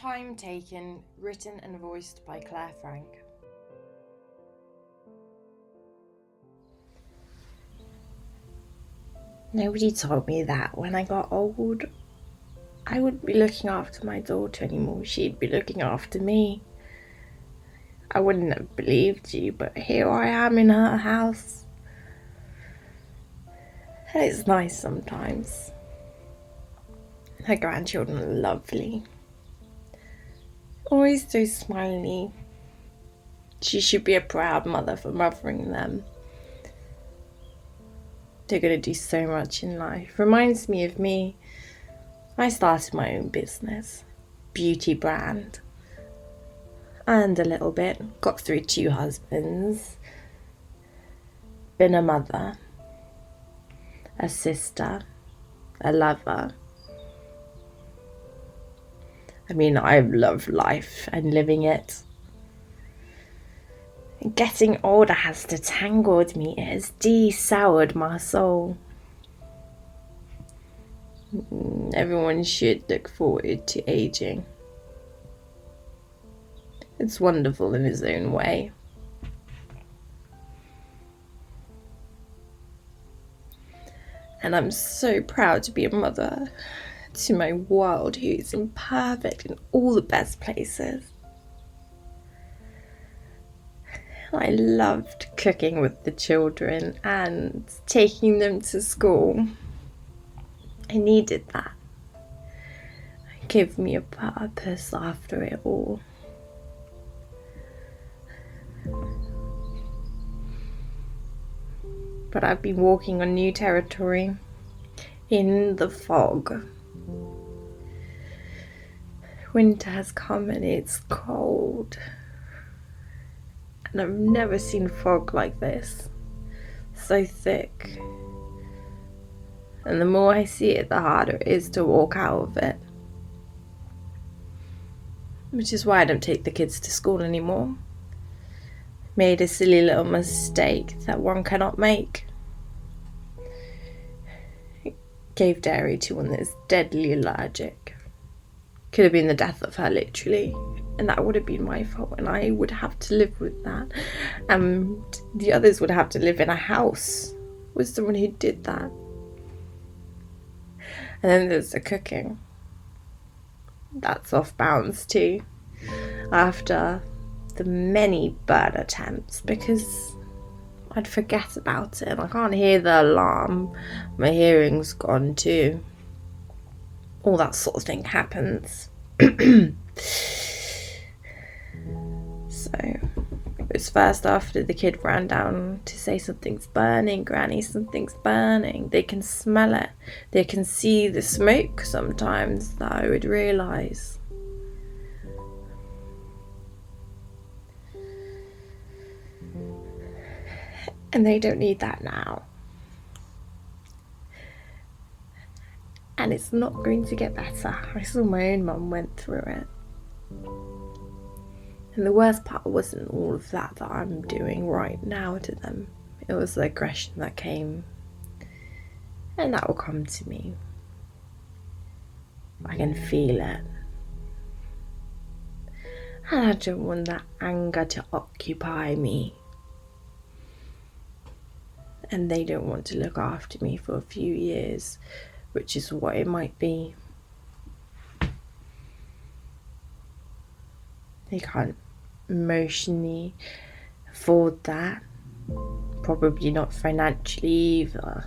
Time Taken, written and voiced by Claire Frank. Nobody told me that when I got old, I wouldn't be looking after my daughter anymore. She'd be looking after me. I wouldn't have believed you, but here I am in her house. And it's nice sometimes. Her grandchildren are lovely. Always so smiley. She should be a proud mother for mothering them. They're going to do so much in life. Reminds me of me. I started my own business, beauty brand. Earned a little bit, got through 2 husbands, been a mother, a sister, a lover. I mean, I've loved life and living it. Getting older has detangled me. It has de-soured my soul. Everyone should look forward to aging. It's wonderful in its own way. And I'm so proud to be a mother to my world who is imperfect in all the best places. I loved cooking with the children and taking them to school. I needed that. It gave me a purpose after it all. But I've been walking on new territory in the fog. Winter has come and it's cold. And I've never seen fog like this. So thick. And the more I see it, the harder it is to walk out of it. Which is why I don't take the kids to school anymore. Made a silly little mistake that one cannot make. Gave dairy to one that's deadly allergic. Could have been the death of her, literally. And that would have been my fault, and I would have to live with that. And the others would have to live in a house with someone who did that. And then there's the cooking. That's off bounds too. After the many burn attempts, because I'd forget about it and I can't hear the alarm. My hearing's gone too. All that sort of thing happens. So it was first after the kid ran down to say something's burning, Granny, something's burning. They can smell it. They can see the smoke sometimes that I would realise. And they don't need that now. And it's not going to get better. I saw my own mum went through it. And the worst part wasn't all of that I'm doing right now to them. It was the aggression that came. And that will come to me. I can feel it. And I don't want that anger to occupy me. And they don't want to look after me for a few years, which is what it might be. They can't emotionally afford that. Probably not financially either.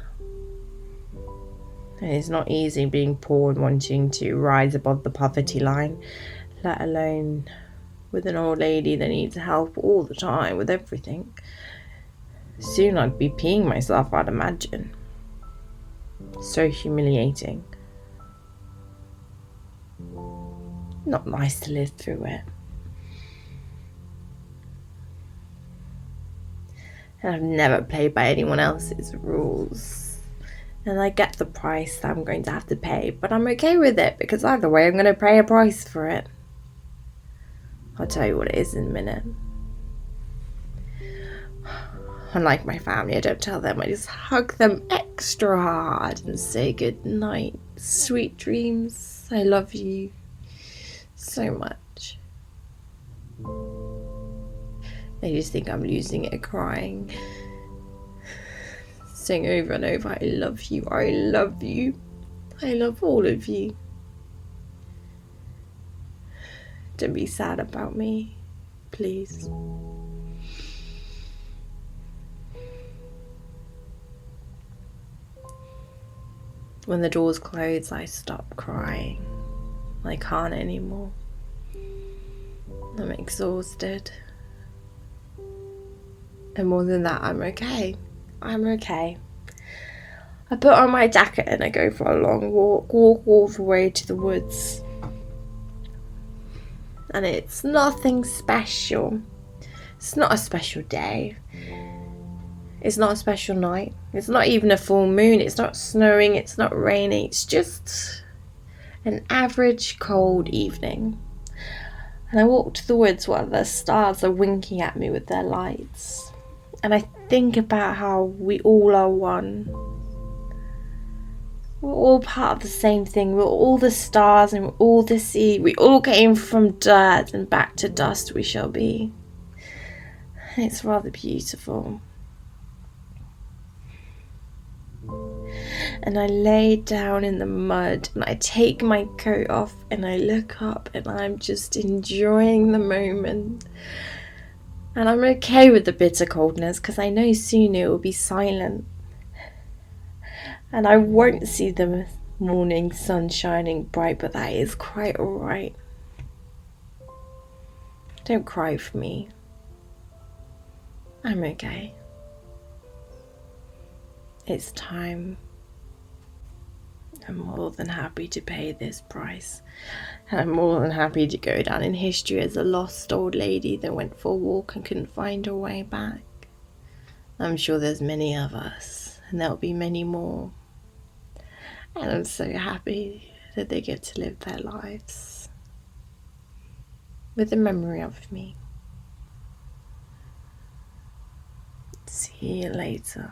And it's not easy being poor and wanting to rise above the poverty line, let alone with an old lady that needs help all the time with everything. Soon I'd be peeing myself, I'd imagine. So humiliating. Not nice to live through it. And I've never played by anyone else's rules. And I get the price that I'm going to have to pay, but I'm okay with it because either way I'm going to pay a price for it. I'll tell you what it is in a minute. Unlike my family, I don't tell them. I just hug them extra hard and say good night. Sweet dreams. I love you. so much. They just think I'm losing it crying, saying over and over, I love you, I love you, I love all of you. Don't be sad about me, please. When the doors close, I stop crying. I can't anymore. I'm exhausted. And more than that, I'm okay. I'm okay. I put on my jacket and I go for a long walk all the way to the woods. And it's nothing special. It's not a special day. It's not a special night. It's not even a full moon. It's not snowing. It's not raining. It's just an average cold evening. And I walk to the woods while the stars are winking at me with their lights. And I think about how we all are one. We're all part of the same thing. We're all the stars and we're all the sea. We all came from dirt and back to dust we shall be. It's rather beautiful. And I lay down in the mud and I take my coat off and I look up and I'm just enjoying the moment. And I'm okay with the bitter coldness because I know soon it will be silent. And I won't see the morning sun shining bright, but that is quite alright. Don't cry for me. I'm okay. It's time. I'm more than happy to pay this price. And I'm more than happy to go down in history as a lost old lady that went for a walk and couldn't find her way back. I'm sure there's many of us, and there'll be many more. And I'm so happy that they get to live their lives with the memory of me. See you later.